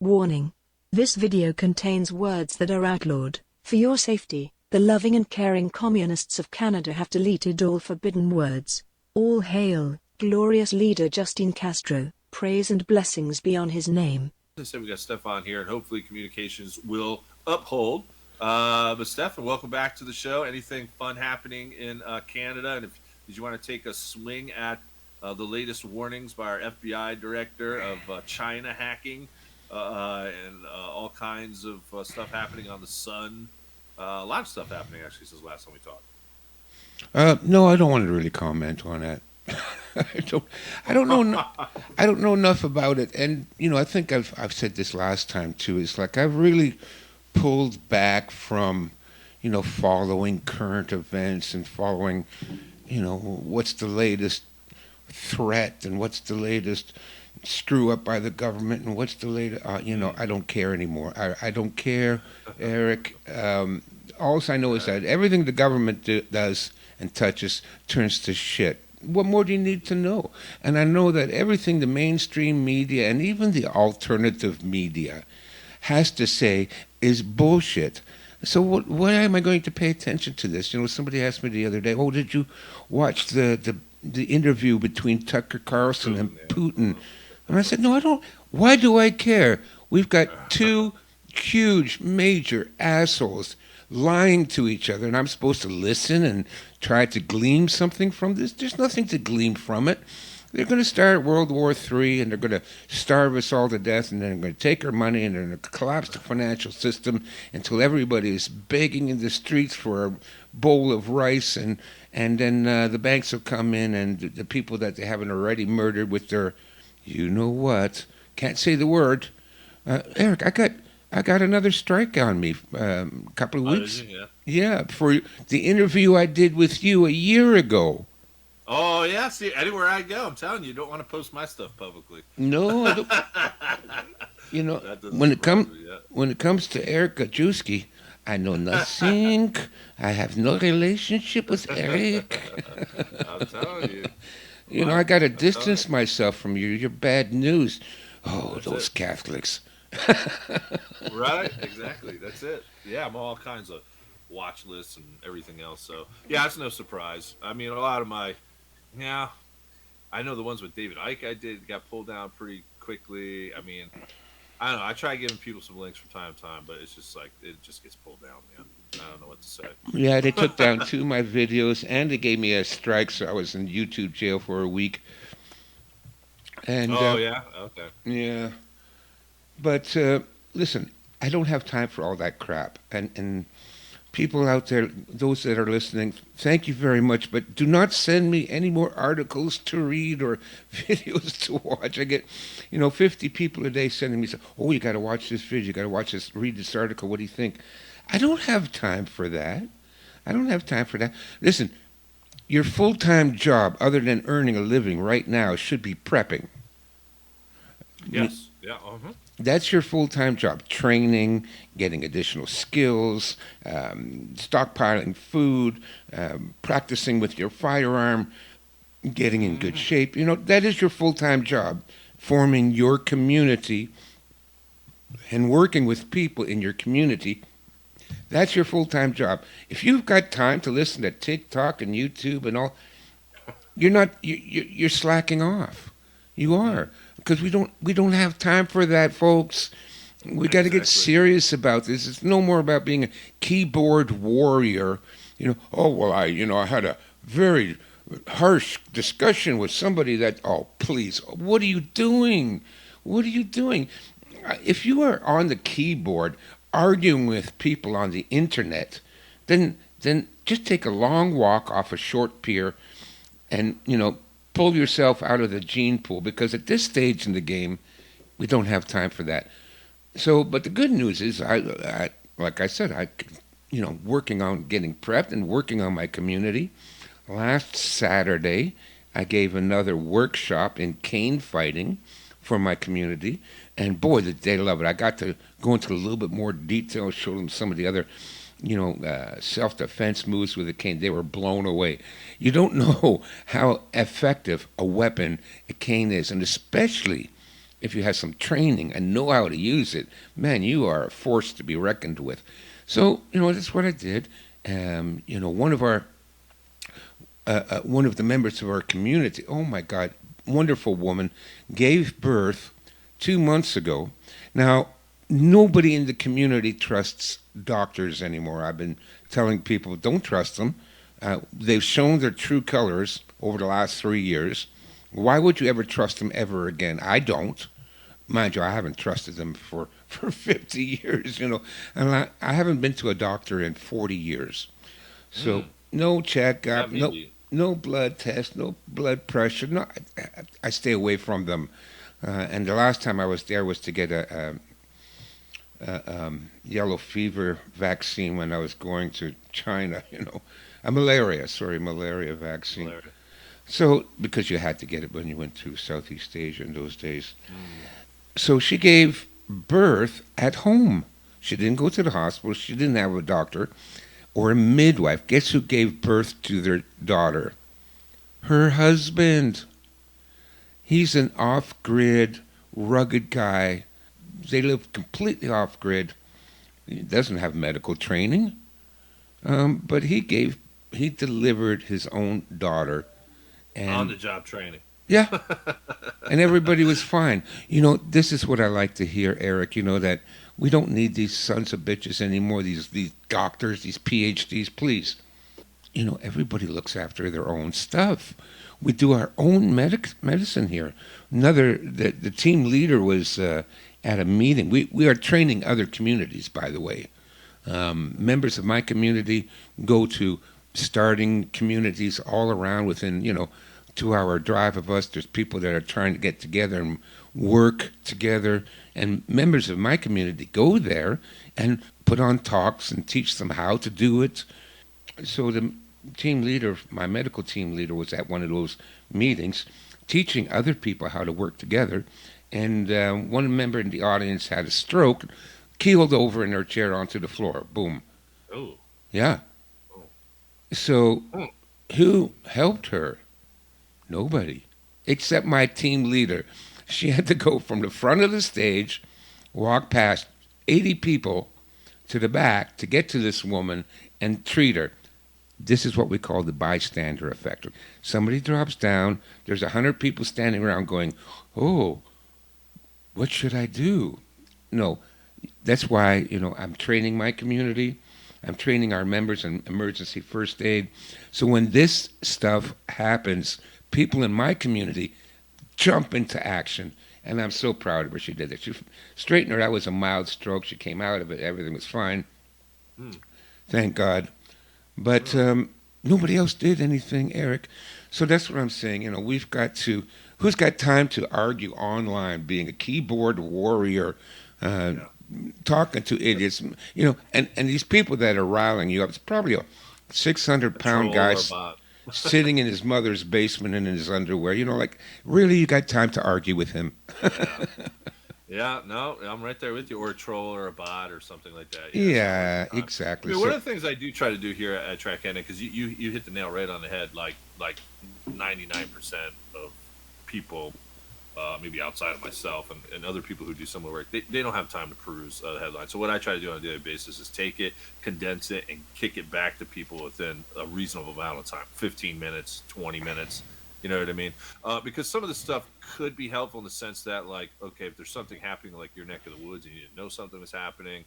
Warning. This video contains words that are outlawed. For your safety, the loving and caring communists of Canada have deleted all forbidden words. All hail, glorious leader Justin Castro. Praise and blessings be on his name. I said we got Stefan here, and hopefully communications will uphold. But Stefan, welcome back to the show. Anything fun happening in Canada? And did you want to take a swing at the latest warnings by our FBI director of China hacking and all kinds of stuff happening on the Sun? A lot of stuff happening actually since the last time we talked. No, I don't want to really comment on that. I don't know. I don't know enough about it, and I think I've said this last time too. It's like I've really pulled back from, following current events and following, what's the latest threat and what's the latest screw up by the government and what's the latest. I don't care anymore. I don't care, Eric. All I know is that everything the government does and touches turns to shit. What more do you need to know? And I know that everything the mainstream media and even the alternative media has to say is bullshit. So why am I going to pay attention to this? Somebody asked me the other day, did you watch the interview between Tucker Carlson and Putin? And I said, no, I don't. Why do I care? We've got two huge, major assholes lying to each other, and I'm supposed to listen and try to glean something from this? There's nothing to glean from it. They're going to start World War III, and they're going to starve us all to death, and then they're going to take our money, and they're going to collapse the financial system until everybody is begging in the streets for a bowl of rice, and then the banks will come in, and the people that they haven't already murdered with their, what, can't say the word. Eric, I got another strike on me a couple of weeks. Did you? Yeah, for the interview I did with you a year ago. Oh, yeah. See, anywhere I go, I'm telling you, you don't want to post my stuff publicly. No, I don't. When it comes to Eric Gajewski, I know nothing. I have no relationship with Eric. I'm telling you. I got to distance myself from you. You're bad news. Oh, That's those it. Catholics. Right, exactly. That's it. Yeah, I'm all kinds of watch lists and everything else. So, yeah, it's no surprise. I mean, a lot of I know the ones with David Icke I did got pulled down pretty quickly. I mean, I don't know. I try giving people some links from time to time, but it's just like, it just gets pulled down, man. I don't know what to say. Yeah, they took down 2 of my videos, and they gave me a strike, so I was in YouTube jail for a week. And yeah? Okay. Yeah. But listen, I don't have time for all that crap. And people out there, those that are listening, thank you very much. But do not send me any more articles to read or videos to watch. I get, 50 people a day sending me, you got to watch this video, you got to watch this, read this article. What do you think? I don't have time for that. I don't have time for that. Listen, your full-time job, other than earning a living right now, should be prepping. Yes. Yeah. Uh-huh. That's your full-time job. Training, getting additional skills, stockpiling food, practicing with your firearm, getting in good shape. That is your full-time job. Forming your community and working with people in your community. That's your full-time job. If you've got time to listen to TikTok and YouTube and all, you're slacking off. You are. Because we don't have time for that, folks. We got to get serious about this. It's no more about being a keyboard warrior. I had a very harsh discussion with somebody that. Oh, please, what are you doing? What are you doing? If you are on the keyboard arguing with people on the internet, then just take a long walk off a short pier, and pull yourself out of the gene pool, because at this stage in the game, we don't have time for that. So, but the good news is, I like I said, working on getting prepped and working on my community. Last Saturday, I gave another workshop in cane fighting for my community, and boy, did they love it. I got to go into a little bit more detail, show them some of the other self-defense moves with a cane. They were blown away. You don't know how effective a weapon a cane is, and especially if you have some training and know how to use it, man, you are a force to be reckoned with. So, that's what I did. One of our one of the members of our community, oh my God, wonderful woman, gave birth 2 months ago. Now, nobody in the community trusts doctors anymore. I've been telling people, don't trust them. They've shown their true colors over the last 3 years. Why would you ever trust them ever again? I don't. Mind you, I haven't trusted them for 50 years, And I haven't been to a doctor in 40 years. So no checkup, no blood test, no blood pressure. No, I stay away from them. And the last time I was there was to get a yellow fever vaccine when I was going to China, a malaria vaccine. Malaria. So, because you had to get it when you went to Southeast Asia in those days. So she gave birth at home. She didn't go to the hospital. She didn't have a doctor or a midwife. Guess who gave birth to their daughter? Her husband. He's an off-grid, rugged guy. They live completely off-grid. He doesn't have medical training. But he delivered his own daughter. And On-the-job training. Yeah. And everybody was fine. This is what I like to hear, Eric, that we don't need these sons of bitches anymore, these doctors, these PhDs, please. Everybody looks after their own stuff. We do our own medicine here. The team leader was at a meeting. We are training other communities, by the way. Members of my community go to starting communities all around within, 2-hour drive of us. There's people that are trying to get together and work together. And members of my community go there and put on talks and teach them how to do it. So the team leader, my medical team leader, was at one of those meetings teaching other people how to work together. And one member in the audience had a stroke, keeled over in her chair onto the floor. Boom. Oh. Yeah. So who helped her? Nobody, except my team leader. She had to go from the front of the stage, walk past 80 people to the back to get to this woman and treat her. This is what we call the bystander effect. Somebody drops down, there's 100 people standing around going, oh, what should I do? No, that's why, I'm training my community. I'm training our members in emergency first aid. So when this stuff happens, people in my community jump into action. And I'm so proud of her. She did it. She straightened her. That was a mild stroke. She came out of it. Everything was fine. Thank God. But nobody else did anything, Eric. So that's what I'm saying. We've got to, who's got time to argue online, being a keyboard warrior, talking to idiots, and these people that are riling you up, it's probably a 600-pound guy sitting in his mother's basement in his underwear. Really, you got time to argue with him? Yeah, no, I'm right there with you. Or a troll or a bot or something like that. Yeah, exactly. One of the things I do try to do here at Track Canada, because you hit the nail right on the head, like 99% of people, maybe outside of myself and other people who do similar work, they don't have time to peruse the headlines. So what I try to do on a daily basis is take it, condense it, and kick it back to people within a reasonable amount of time, 15 minutes, 20 minutes. You know what I mean? Because some of the stuff could be helpful in the sense that, okay, if there's something happening like your neck of the woods and you didn't know something was happening,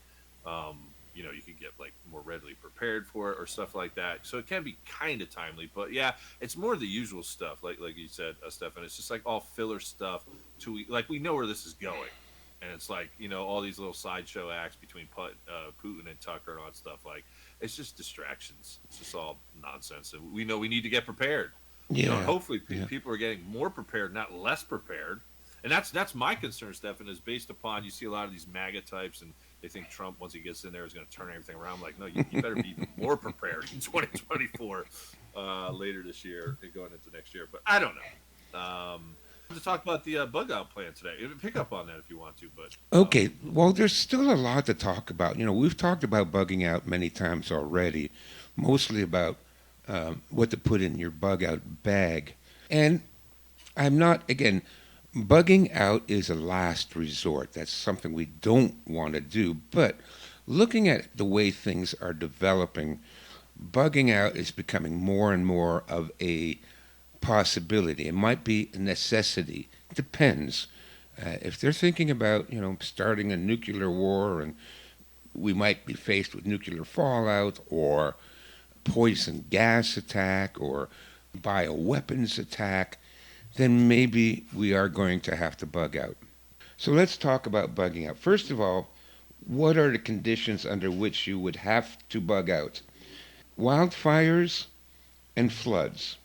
you could get more readily prepared for it or stuff like that. So it can be kind of timely, but yeah, it's more the usual stuff. Like you said, Stefan, it's just all filler stuff we know where this is going. And it's all these little sideshow acts between Putin and Tucker and all that stuff. It's just distractions. It's just all nonsense. And we know we need to get prepared. Yeah. Hopefully people are getting more prepared, not less prepared. And that's my concern, Stefan, is based upon, you see a lot of these MAGA types, and they think Trump, once he gets in there, is going to turn everything around. No, you better be even more prepared in 2024, later this year and going into next year. But I don't know. To talk about the bug out plan today. Pick up on that if you want to. But okay, well, there's still a lot to talk about. We've talked about bugging out many times already, mostly about what to put in your bug out bag. And I'm not, again, bugging out is a last resort. That's something we don't want to do. But looking at the way things are developing, bugging out is becoming more and more of a possibility. It might be a necessity. Depends. If they're thinking about, starting a nuclear war and we might be faced with nuclear fallout or poison gas attack or bioweapons attack, then maybe we are going to have to bug out. So let's talk about bugging out. First of all, what are the conditions under which you would have to bug out? Wildfires and floods.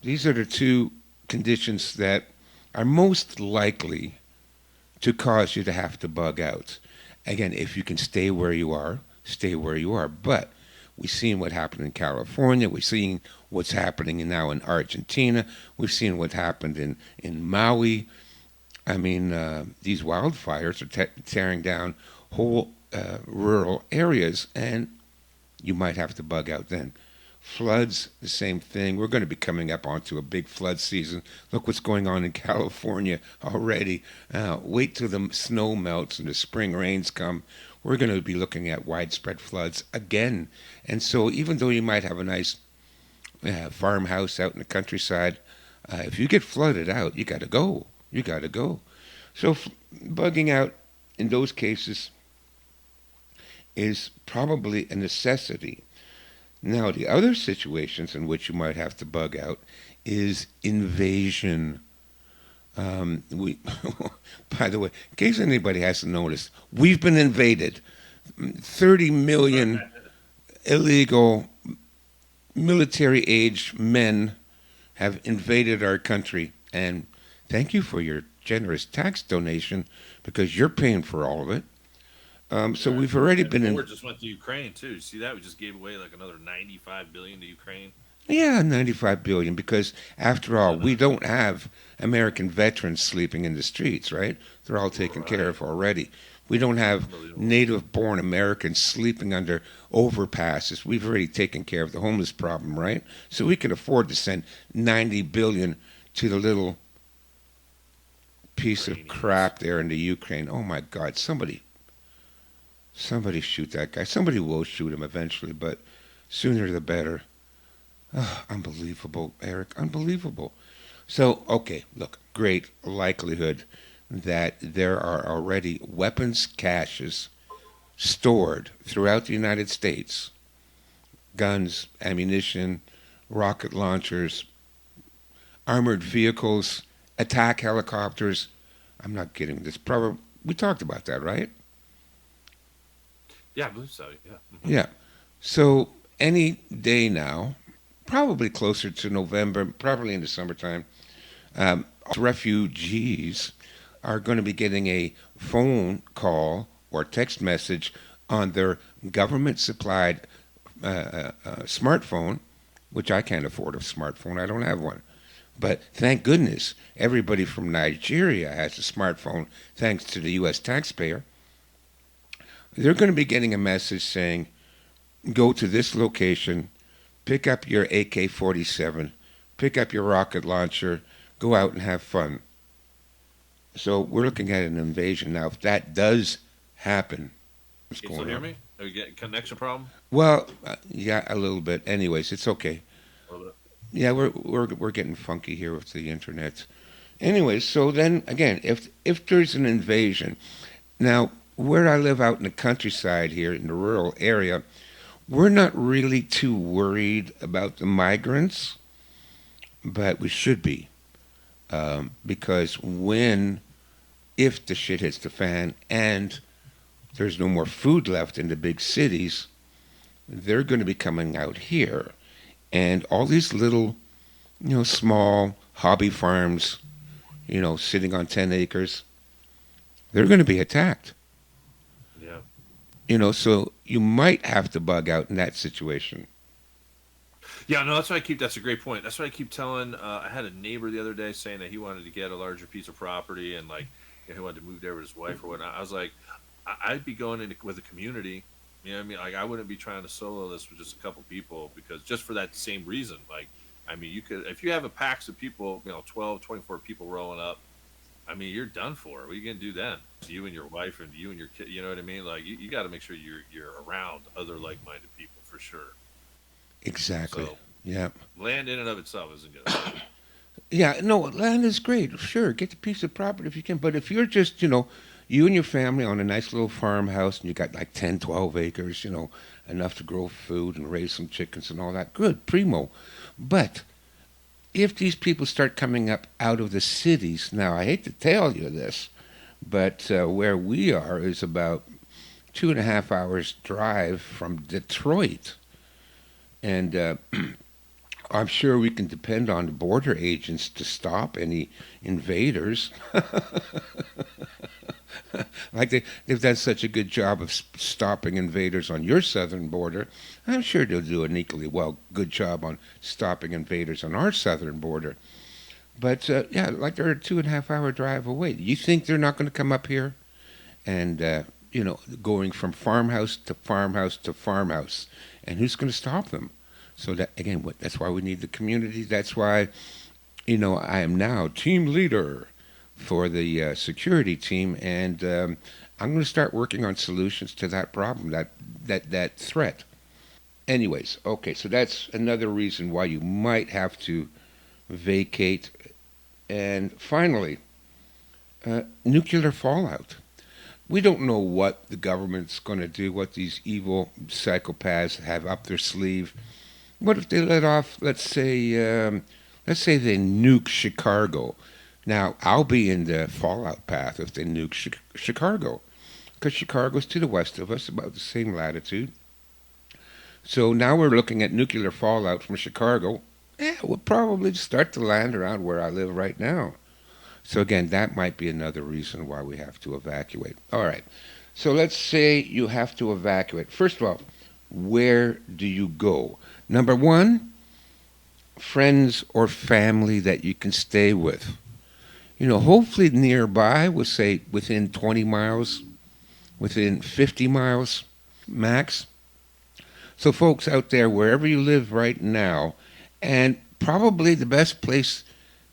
These are the two conditions that are most likely to cause you to have to bug out. Again, if you can stay where you are, stay where you are. But we've seen what happened in California. We've seen what's happening now in Argentina. We've seen what happened in Maui. I mean, these wildfires are tearing down whole rural areas, and you might have to bug out then. Floods, the same thing. We're going to be coming up onto a big flood season. Look what's going on in California already. Wait till the snow melts and the spring rains come. We're going to be looking at widespread floods again. And so, even though you might have a nice farmhouse out in the countryside, if you get flooded out, you got to go. You got to go. So, bugging out in those cases is probably a necessity. Now, the other situations in which you might have to bug out is invasion. We, by the way, in case anybody hasn't noticed, we've been invaded. 30 million illegal military-aged men have invaded our country, and thank you for your generous tax donation because you're paying for all of it. So Right. we've already And the been in. war just went to Ukraine too. See that? We just gave away like another 95 billion to Ukraine. Yeah, 95 billion because after all, Yeah, we no, don't have American veterans sleeping in the streets, right? They're all taken care right. of already. We don't have Unbelievable. native born Americans sleeping under overpasses. We've already taken care of the homeless problem, right? So we can afford to send 90 billion to the little piece of Ukrainians. crap there in the Ukraine. Oh my God, somebody shoot that guy. Somebody will shoot him eventually, but sooner the better. Oh, unbelievable, Eric. Unbelievable. So, okay, look, great likelihood that there are already weapons caches stored throughout the United States, guns, ammunition, rocket launchers, armored vehicles, attack helicopters. I'm not kidding. This probably we talked about that, right? Yeah, I believe so. Yeah. Yeah. So any day now, probably closer to November, probably in the summertime, refugees are going to be getting a phone call or text message on their government supplied smartphone, which I can't afford a smartphone. I don't have one. But thank goodness everybody from Nigeria has a smartphone thanks to the U.S. taxpayer. They're going to be getting a message saying, go to this location, pick up your AK 47, pick up your rocket launcher, go out and have fun. So we're looking at an invasion. Now, if that does happen, what's Can you still going hear on? me? Are you getting connection problem? Well, yeah, a little bit. Anyways, it's okay. A little bit. Yeah, we're getting funky here with the internet. Anyways, so then again, if there's an invasion, now where I live out in the countryside here in the rural area, we're not really too worried about the migrants, but we should be because if the shit hits the fan and there's no more food left in the big cities, they're going to be coming out here. And all these little, small hobby farms, sitting on 10 acres, they're going to be attacked. Yeah. So you might have to bug out in that situation. Yeah, no, that's why I keep. That's a great point. That's what I keep telling. I had a neighbor the other day saying that he wanted to get a larger piece of property and like he wanted to move there with his wife or whatnot. I was like, I'd be going in with a community. You know what I mean? Like I wouldn't be trying to solo this with just a couple people because just for that same reason. Like, I mean, you could if you have a packs of people, 12, 24 people rolling up. I mean, you're done for. What are you gonna do then? You and your wife, and you and your kid. You know what I mean? Like you got to make sure you're around other like-minded people for sure. Exactly. So Yeah. land in and of itself isn't gonna do it. Yeah, no, land is great. Sure, get the piece of property if you can. But if you're just, you and your family on a nice little farmhouse and you got like 10, 12 acres, enough to grow food and raise some chickens and all that, good, primo. But if these people start coming up out of the cities, now I hate to tell you this, but where we are is about 2.5 hours drive from Detroit. And I'm sure we can depend on the border agents to stop any invaders. Like they've done such a good job of stopping invaders on your southern border. I'm sure they'll do an equally good job on stopping invaders on our southern border. But yeah, like they're a 2.5 hour drive away. You think they're not going to come up here and going from farmhouse to farmhouse to farmhouse, and who's going to stop them? So that again, that's why we need the community. That's why I am now team leader for the security team, and I'm going to start working on solutions to that problem, that threat. Anyways, okay, so that's another reason why you might have to vacate. And finally, nuclear fallout. We don't know what the government's going to do, what these evil psychopaths have up their sleeve. What if they let off, let's say they nuke Chicago? Now, I'll be in the fallout path if they nuke Chicago, because Chicago's to the west of us, about the same latitude. So now we're looking at nuclear fallout from Chicago. Yeah, we'll probably start to land around where I live right now. So again, that might be another reason why we have to evacuate. All right. So let's say you have to evacuate. First of all, where do you go? Number one, friends or family that you can stay with. Hopefully nearby, we'll say within 20 miles, within 50 miles max. So, folks out there, wherever you live right now, and probably the best place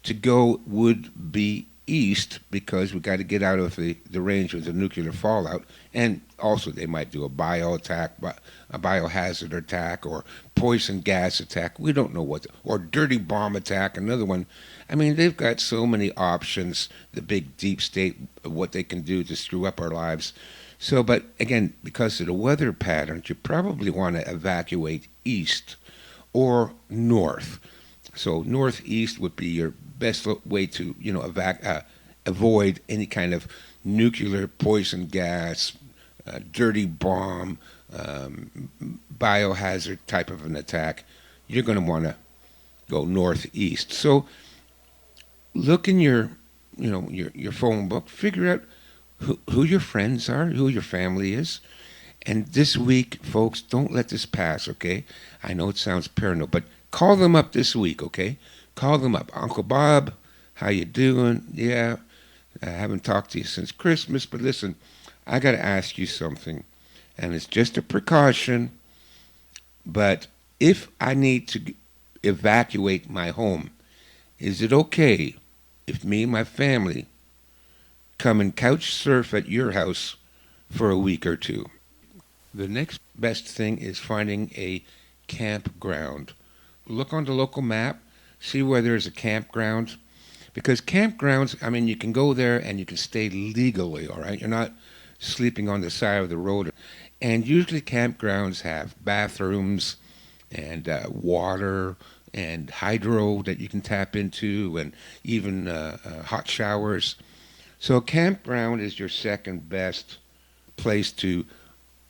to go would be east because we got to get out of the range of the nuclear fallout. And also, they might do a a biohazard attack, or poison gas attack. We don't know or dirty bomb attack, another one. I mean, they've got so many options, the big deep state, what they can do to screw up our lives. So, but again, because of the weather patterns, you probably want to evacuate east or north. So northeast would be your best way to, avoid any kind of nuclear poison gas, dirty bomb, biohazard type of an attack. You're going to want to go northeast. So look in your phone book, figure out who your friends are, who your family is. And this week, folks, don't let this pass, okay? I know it sounds paranoid, but call them up this week, okay? Call them up. Uncle Bob, how you doing? Yeah, I haven't talked to you since Christmas, but listen, I got to ask you something. And it's just a precaution, but if I need to evacuate my home, is it okay if me and my family come and couch surf at your house for a week or two? The next best thing is finding a campground. Look on the local map, see where there's a campground. Because campgrounds, I mean, you can go there and you can stay legally, all right? You're not sleeping on the side of the road. And usually campgrounds have bathrooms and water and hydro that you can tap into, and even hot showers. So a campground is your second best place to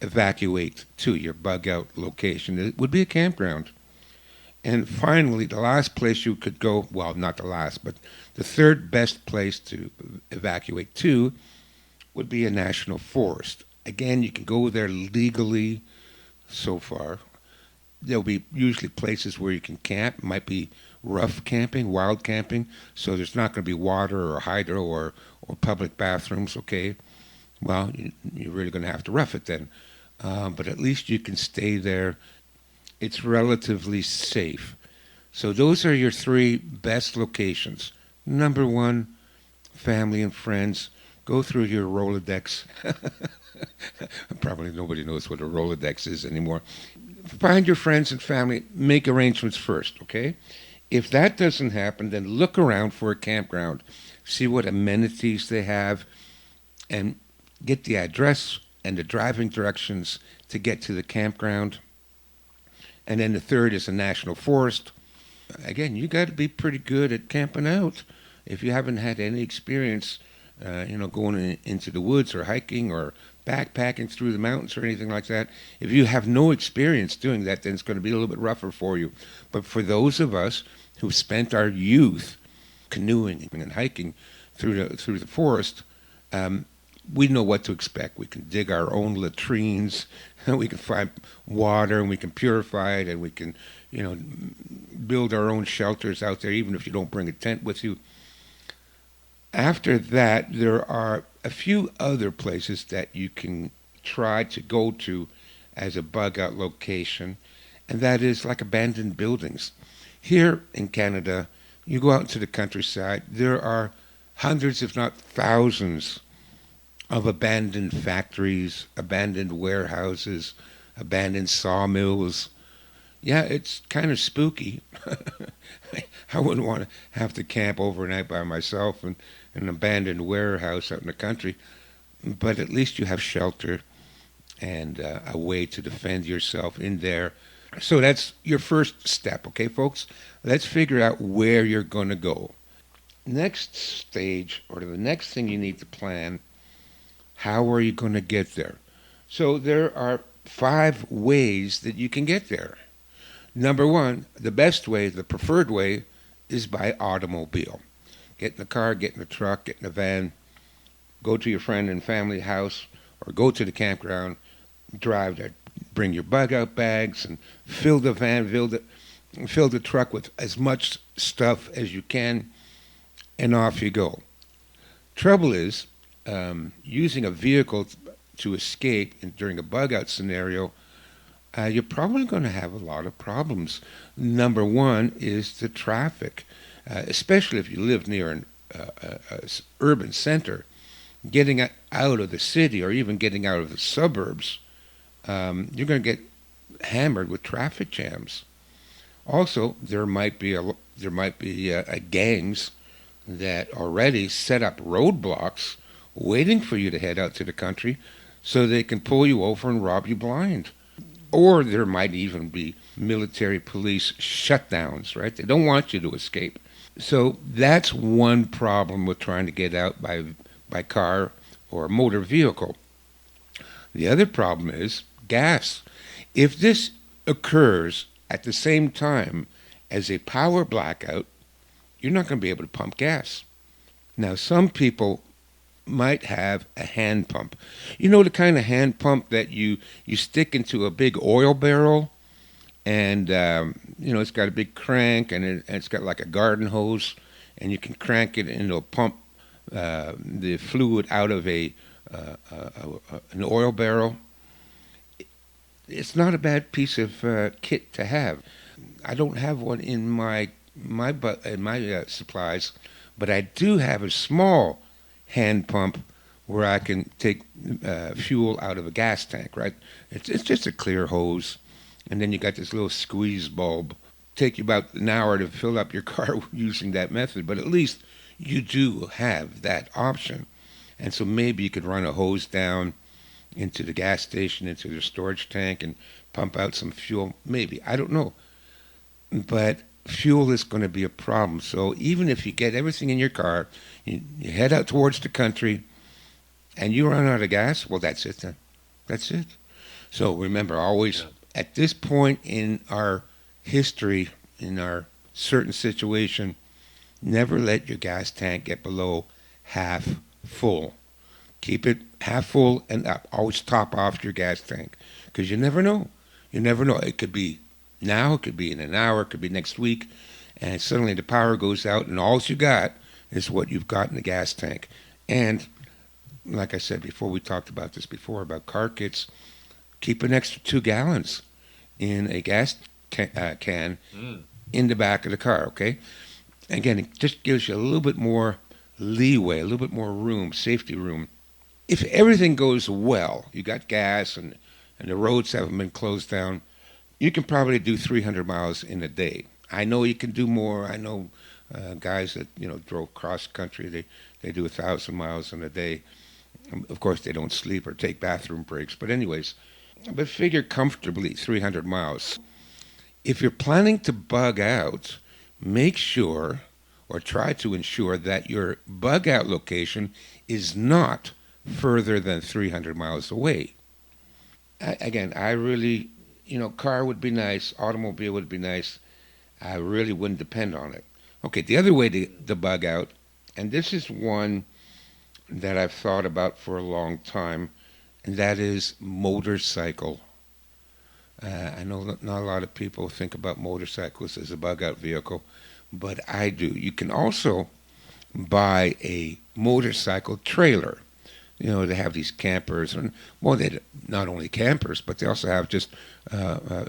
evacuate to your bug out location. It would be a campground. And finally, the last place you could go, well, not the last, but the third best place to evacuate to would be a national forest. Again, you can go there legally so far. There'll be usually places where you can camp. It might be rough camping, wild camping, so there's not going to be water or hydro or public bathrooms, okay? Well, you're really going to have to rough it then. But at least you can stay there. It's relatively safe. So those are your three best locations. Number one, family and friends. Go through your Rolodex. Probably nobody knows what a Rolodex is anymore. Find your friends and family. Make arrangements first, okay? If that doesn't happen, then look around for a campground. See what amenities they have and get the address and the driving directions to get to the campground. And then the third is a national forest. Again, you got to be pretty good at camping out. If you haven't had any experience, going into the woods or hiking or backpacking through the mountains or anything like that, if you have no experience doing that, then it's going to be a little bit rougher for you. But for those of us who spent our youth canoeing and hiking through the forest, we know what to expect. We can dig our own latrines, we can find water, and we can purify it, and we can, build our own shelters out there, even if you don't bring a tent with you. After that, there are a few other places that you can try to go to as a bug out location, and that is like abandoned buildings. Here in Canada, you go out into the countryside, there are hundreds, if not thousands, of abandoned factories, abandoned warehouses, abandoned sawmills. Yeah, it's kind of spooky. I wouldn't want to have to camp overnight by myself in an abandoned warehouse out in the country, but at least you have shelter and a way to defend yourself in there. So that's your first step, okay, folks? Let's figure out where you're going to go. Next stage, or the next thing you need to plan, how are you going to get there? So there are 5 ways that you can get there. Number 1, the best way, the preferred way, is by automobile. Get in the car, get in the truck, get in the van, go to your friend and family house, or go to the campground, drive there, bring your bug out bags, and fill the van, fill the truck with as much stuff as you can, and off you go. Trouble is, using a vehicle to escape during a bug out scenario, you're probably going to have a lot of problems. Number 1 is the traffic, especially if you live near an urban center. Getting out of the city or even getting out of the suburbs, you're going to get hammered with traffic jams. Also, there might be gangs that already set up roadblocks waiting for you to head out to the country so they can pull you over and rob you blind. Or there might even be military police shutdowns, right? They don't want you to escape. So that's one problem with trying to get out by car or motor vehicle. The other problem is gas. If this occurs at the same time as a power blackout, you're not going to be able to pump gas. Now, some people might have a hand pump. You know, the kind of hand pump that you stick into a big oil barrel, and it's got a big crank, and it's got like a garden hose, and you can crank it and it'll pump the fluid out of an oil barrel. It's not a bad piece of kit to have. I don't have one in my supplies, but I do have a small hand pump where I can take fuel out of a gas tank, right? It's just a clear hose, and then you got this little squeeze bulb. Take you about an hour to fill up your car using that method, but at least you do have that option. And so maybe you could run a hose down into the gas station, into the storage tank, and pump out some fuel. Maybe, I don't know. But fuel is going to be a problem. So even if you get everything in your car, you head out towards the country, and you run out of gas, well, that's it then. That's it. So remember, always at this point in our history, in our certain situation, never let your gas tank get below half full. Keep it half full and up. Always top off your gas tank, because you never know. You never know. It could be now, it could be in an hour, it could be next week, and suddenly the power goes out, and all you got is what you've got in the gas tank. And like I said before, we talked about this before, about car kits. Keep an extra 2 gallons in a gas can in the back of the car, okay? Again, it just gives you a little bit more leeway, a little bit more room, safety room. If everything goes well, you got gas and the roads haven't been closed down, you can probably do 300 miles in a day. I know you can do more. I know guys that drove cross country. They do 1,000 miles in a day. Of course, they don't sleep or take bathroom breaks. But anyways, but figure comfortably 300 miles. If you're planning to bug out, make sure or try to ensure that your bug out location is not further than 300 miles away. Again, I really, car would be nice, automobile would be nice. I really wouldn't depend on it. Okay, the other way to bug out, and this is one that I've thought about for a long time, and that is motorcycle. I know that not a lot of people think about motorcycles as a bug out vehicle, but I do. You can also buy a motorcycle trailer. They have these campers, and well, they not only campers, but they also have just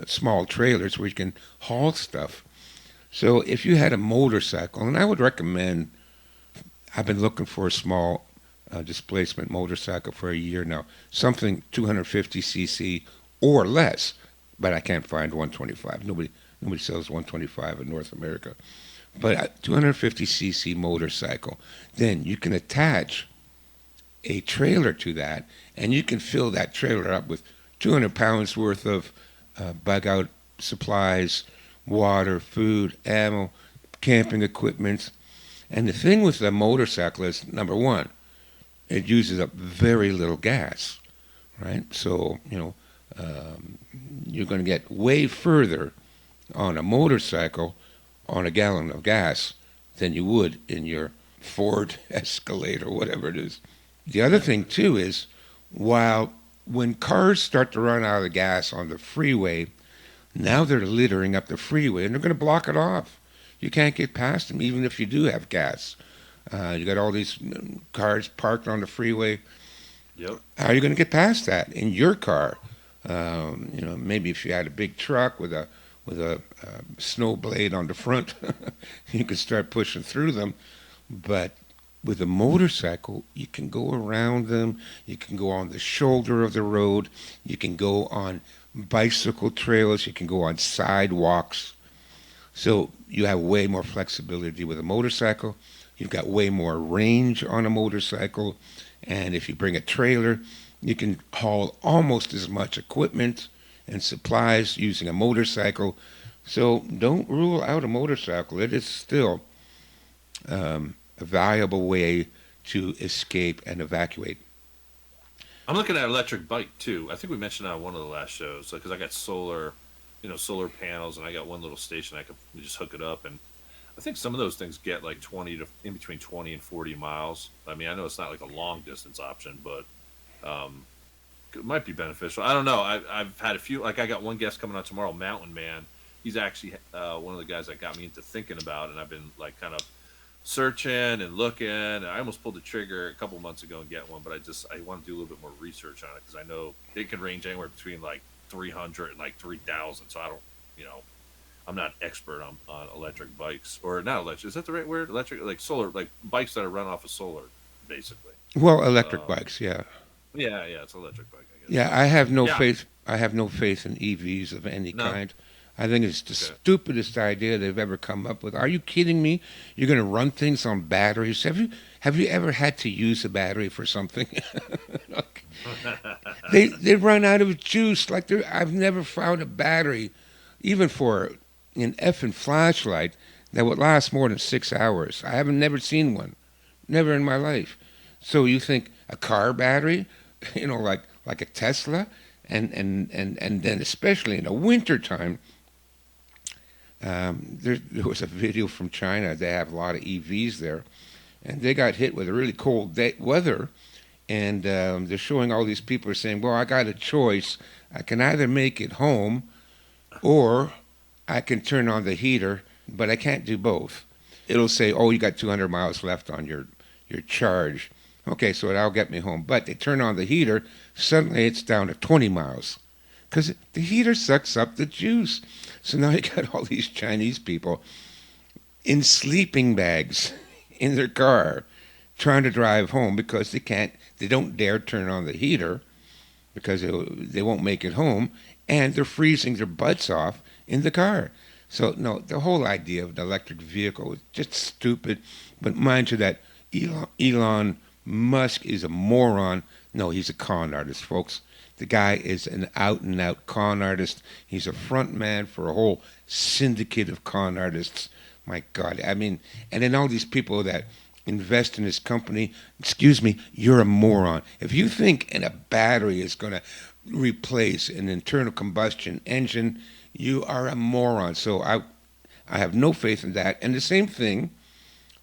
small trailers where you can haul stuff. So if you had a motorcycle, and I would recommend, I've been looking for a small displacement motorcycle for a year now, something 250cc or less, but I can't find 125. Nobody sells 125 in North America. But a 250cc motorcycle, then you can attach a trailer to that, and you can fill that trailer up with 200 pounds worth of bug out supplies, water, food, ammo, camping equipment. And the thing with the motorcycle is, number one, it uses up very little gas, right? So, you're going to get way further on a motorcycle on a gallon of gas than you would in your Ford Escalade or whatever it is. The other thing, too, is when cars start to run out of gas on the freeway, now they're littering up the freeway, and they're going to block it off. You can't get past them, even if you do have gas. You got all these cars parked on the freeway. Yep. How are you going to get past that in your car? Maybe if you had a big truck with a snow blade on the front, you could start pushing through them. But with a motorcycle, you can go around them. You can go on the shoulder of the road. You can go on bicycle trails. You can go on sidewalks. So you have way more flexibility with a motorcycle. You've got way more range on a motorcycle. And if you bring a trailer, you can haul almost as much equipment and supplies using a motorcycle. So don't rule out a motorcycle. It is still a valuable way to escape and evacuate. I'm looking at electric bike too. I think we mentioned that on one of the last shows, because I got solar panels, and I got one little station I could just hook it up, and I think some of those things get like in between 20 and 40 miles. I mean, I know it's not like a long distance option, but it might be beneficial. I don't know. I've had a few. Like, I got one guest coming on tomorrow, Mountain Man. He's actually one of the guys that got me into thinking about it, and I've been like kind of searching and looking. And I almost pulled the trigger a couple months ago and get one, but I want to do a little bit more research on it, because I know it can range anywhere between like 300 and like 3,000. So I don't, I'm not expert on electric bikes, or not electric. Is that the right word? Electric, like solar, like bikes that are run off of solar, basically. Well, electric bikes, yeah. Yeah, it's an electric bike, I guess. Yeah, I have no faith. I have no faith in EVs of any kind. I think it's the stupidest idea they've ever come up with. Are you kidding me? You're going to run things on batteries? Have you ever had to use a battery for something? They run out of juice. Like, I've never found a battery, even for an effing flashlight, that would last more than 6 hours. I haven't never seen one, never in my life. So you think a car battery, like a Tesla, and then especially in the wintertime. There was a video from China. They have a lot of EVs there, and they got hit with a really cold weather, and they're showing all these people are saying, well, I got a choice. I can either make it home, or I can turn on the heater, but I can't do both. It'll say, oh, you got 200 miles left on your charge. Okay, so that'll get me home. But they turn on the heater, suddenly it's down to 20 miles, because the heater sucks up the juice. So now you got all these Chinese people in sleeping bags in their car, trying to drive home because they don't dare turn on the heater because they won't make it home, and they're freezing their butts off in the car. So, no, the whole idea of an electric vehicle is just stupid. But mind you that Elon Musk is a moron. No, he's a con artist, folks. The guy is an out-and-out con artist. He's a front man for a whole syndicate of con artists. My God, I mean, and then all these people that invest in his company, excuse me, you're a moron. If you think a battery is going to replace an internal combustion engine, you are a moron. So I have no faith in that. And the same thing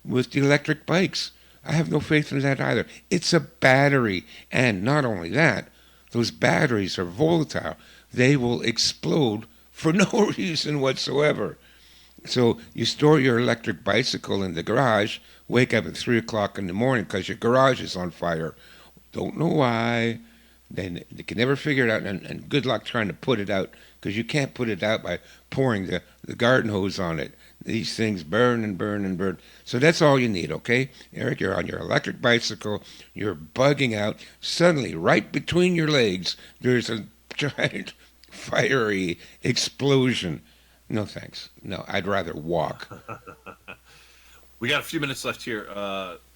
with the electric bikes. I have no faith in that either. It's a battery. And not only that, those batteries are volatile. They will explode for no reason whatsoever. So you store your electric bicycle in the garage, wake up at 3 o'clock in the morning because your garage is on fire. Don't know why. Then they can never figure it out, and good luck trying to put it out because you can't put it out by pouring the garden hose on it. These things burn and burn and burn. So that's all you need, okay? Eric, you're on your electric bicycle. You're bugging out. Suddenly, right between your legs, there's a giant fiery explosion. No, thanks. No, I'd rather walk. We got a few minutes left here,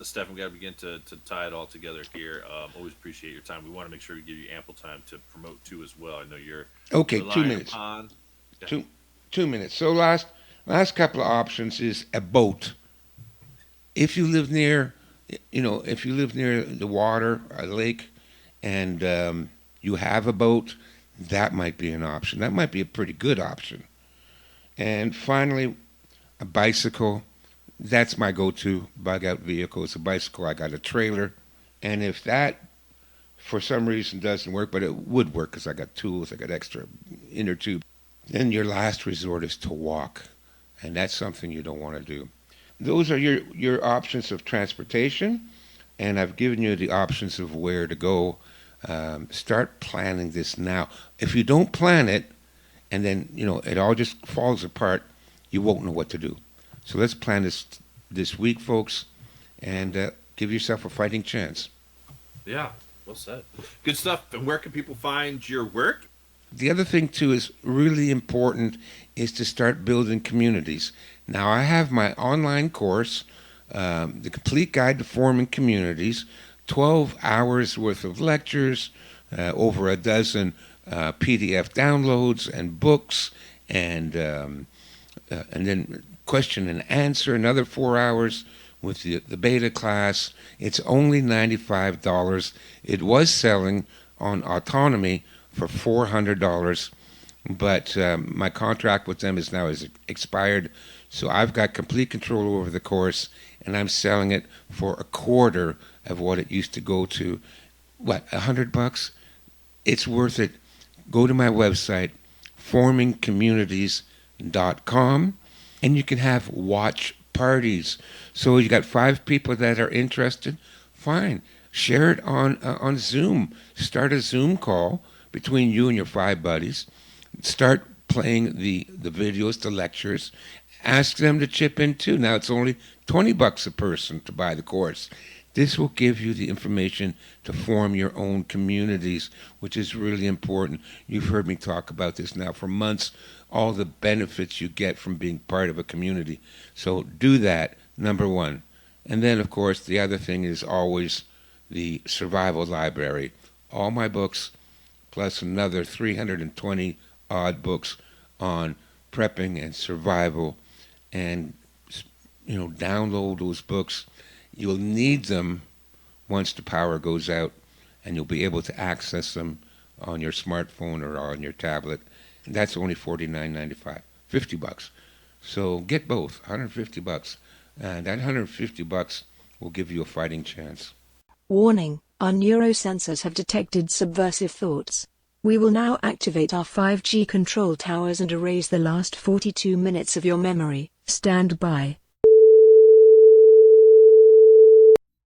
Steph. We got to begin to tie it all together here. Always appreciate your time. We want to make sure we give you ample time to promote too as well. I know you're okay. 2 minutes. Yeah. 2 minutes. So last couple of options is a boat. If you live near, the water, a lake, and you have a boat, that might be an option. That might be a pretty good option. And finally, a bicycle. That's my go-to bug-out vehicle. It's a bicycle. I got a trailer. And if that, for some reason, doesn't work, but it would work because I got tools, I got extra inner tube, then your last resort is to walk. And that's something you don't want to do. Those are your options of transportation. And I've given you the options of where to go. Start planning this now. If you don't plan it, and then, it all just falls apart, you won't know what to do. So let's plan this week, folks, and give yourself a fighting chance. Yeah, well said. Good stuff. And where can people find your work? The other thing, too, is really important is to start building communities. Now, I have my online course, The Complete Guide to Forming Communities, 12 hours worth of lectures, over a dozen PDF downloads and books, and then question and answer, another 4 hours with the beta class. It's only $95. It was selling on Autonomy for $400, but my contract with them is expired, so I've got complete control over the course, and I'm selling it for a quarter of what it used to go to. What, $100? It's worth it. Go to my website, formingcommunities.com, and you can have watch parties. So you got 5 people that are interested, fine. Share it on Zoom. Start a Zoom call between you and your 5 buddies. Start playing the videos, the lectures. Ask them to chip in too. Now it's only $20 a person to buy the course. This will give you the information to form your own communities, which is really important. You've heard me talk about this now for months, all the benefits you get from being part of a community. So do that, number one. And then, of course, the other thing is always the survival library. All my books, plus another 320 odd books on prepping and survival. And, download those books. You'll need them once the power goes out, and you'll be able to access them on your smartphone or on your tablet. And that's only $49.95, $50. So get both, $150. And that $150 will give you a fighting chance. Warning, our neurosensors have detected subversive thoughts. We will now activate our 5G control towers and erase the last 42 minutes of your memory. Stand by.